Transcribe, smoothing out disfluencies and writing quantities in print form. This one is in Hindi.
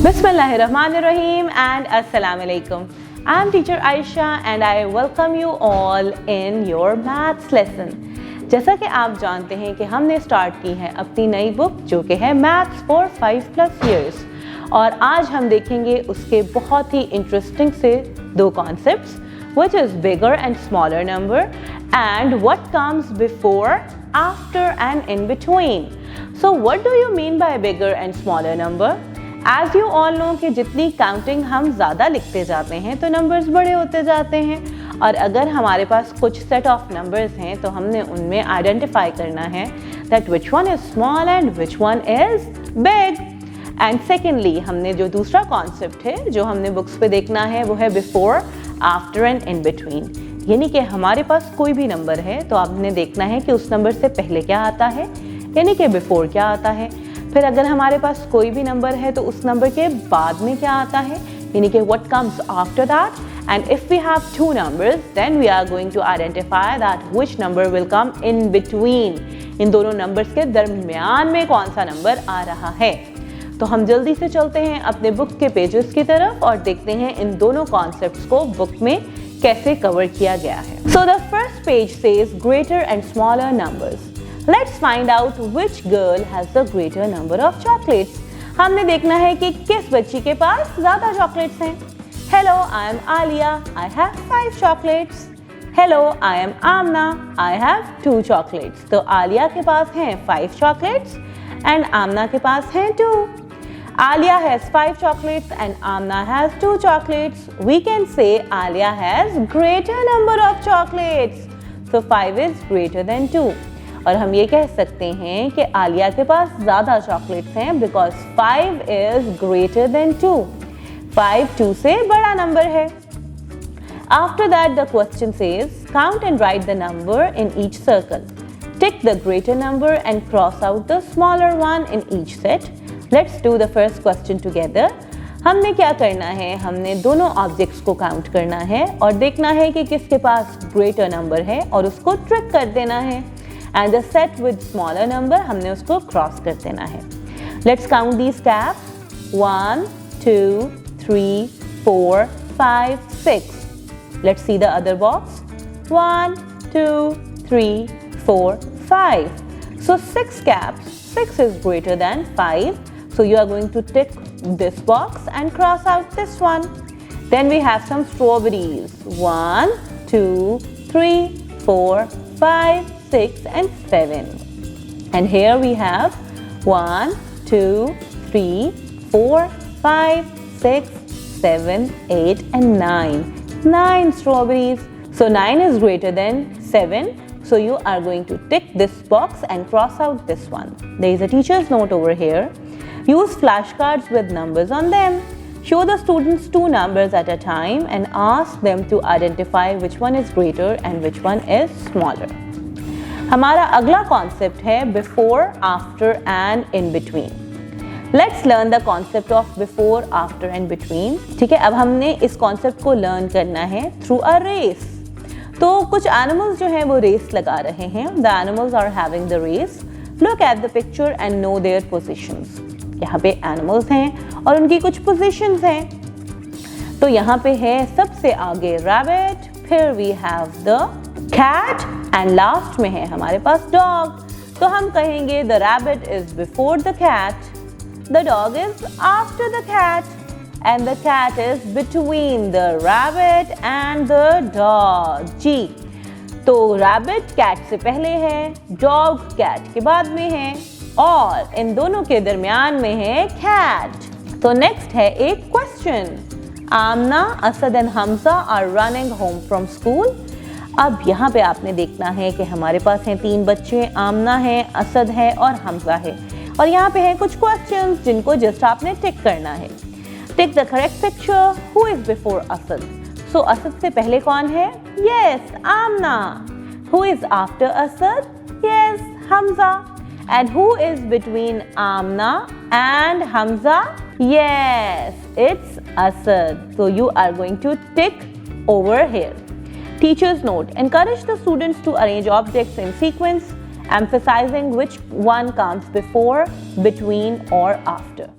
Bismillahirrahmanirrahim and Assalamu alaikum. I am teacher Aisha and I welcome you all in your maths lesson. जैसा कि आप जानते हैं कि हमने स्टार्ट की है अपनी नई बुक जो कि है मैथ्स फॉर 5+ ईयर्स और आज हम देखेंगे उसके बहुत ही इंटरेस्टिंग से दो concepts which is bigger and smaller number and what comes before, after and in between. So what do you mean by bigger and smaller number? As you all know कि जितनी काउंटिंग हम ज़्यादा लिखते जाते हैं तो नंबर्स बड़े होते जाते हैं और अगर हमारे पास कुछ सेट ऑफ नंबर्स हैं तो हमने उनमें आइडेंटिफाई करना है that which one is small and which one is big. And secondly हमने जो दूसरा कॉन्सेप्ट है जो हमने बुक्स पे देखना है वो है before, after and in between. यानी कि हमारे पास कोई भी नंबर है तो आपने देखना है कि उस नंबर से पहले क्या आता है, यानी कि बिफोर क्या आता है. फिर अगर हमारे पास कोई भी नंबर है तो उस नंबर के बाद में क्या आता है, यानी कि what comes after that. And if we have two numbers then we are going to identify that which number will come in between. इन दोनों नंबर्स के दरमियान में कौन सा नंबर आ रहा है. तो हम जल्दी से चलते हैं अपने बुक के पेजेस की तरफ और देखते हैं इन दोनों कॉन्सेप्ट्स को बुक में कैसे कवर किया गया है. So the first page says greater and smaller numbers. Let's find out which girl has the greater number of chocolates. हमने देखना है कि किस बच्ची के पास ज्यादा चॉकलेट्स हैं. Hello, I am Alia, I have 5 chocolates. Hello, I am Amna, I have 2 chocolates. तो आलिया के पास हैं 5 चॉकलेट्स एंड आमना के पास हैं 2. Alia has 5 chocolates and Amna has 2 chocolates. We can say Alia has greater number of chocolates. So 5 is greater than 2. और हम ये कह सकते हैं कि आलिया के पास ज़्यादा चॉकलेट्स हैं because 5 is greater than 2. 5 2 से बड़ा नंबर है. After that the question says count and write the number in each circle. Tick the greater number and cross out the smaller one in each set. Let's do the first question together. हमने क्या करना है, हमने दोनों ऑब्जेक्ट्स को काउंट करना है और देखना है कि किसके पास ग्रेटर नंबर है और उसको ट्रिक कर देना है. And the set with smaller number हमने उसको क्रॉस कर देना है. Let's count these caps. 1 2 3 4 5 6. Let's see the other box. 1 2 3 4 5. So 6 caps. 6 is greater than 5. So you are going to tick this box and cross out this one. Then we have some strawberries. 1 2 3 4 5 6 and 7. And here we have 1 2 3 4 5 6 7 8 and 9. 9 strawberries. So 9 is greater than 7. So you are going to tick this box and cross out this one. There is a teacher's note over here. Use flashcards with numbers on them. Show the students 2 numbers at a time and ask them to identify which one is greater and which one is smaller. हमारा अगला concept है before, after and in between. Let's learn the concept of before, after and between. ठीक है, अब हमने इस concept को learn करना है through a race. तो कुछ एनिमल्स जो हैं वो रेस लगा रहे हैं. The animals are having the race. Look at the picture and know their positions. यहाँ पे एनिमल्स हैं और उनकी कुछ पोजीशंस हैं. तो यहाँ पे है सबसे आगे रैबिट, फिर we have the cat and last में है हमारे पास डॉग. तो हम कहेंगे the rabbit is before the cat, the dog is after the cat and the cat is between the rabbit and the dog. जी, तो rabbit cat से पहले है, dog cat के बाद में है और इन दोनों के दरमियान में है cat. तो next है एक question. Amna, Asad and Hamza are running home from school. अब यहाँ पे आपने देखना है कि हमारे पास हैं 3 बच्चे, आमना है, असद है और हमजा है और यहाँ पे है कुछ questions जिनको जस्ट आपने टिक करना है. Take the correct picture. Who is before Asad? So Asad से पहले कौन है? Yes, Amna. Who is after Asad? Yes, Hamza. And who is between Amna and Hamza? Yes, it's Asad. So you are going to tick over here. Teacher's note. Encourage the students to arrange objects in sequence, emphasizing which one comes before, between or after.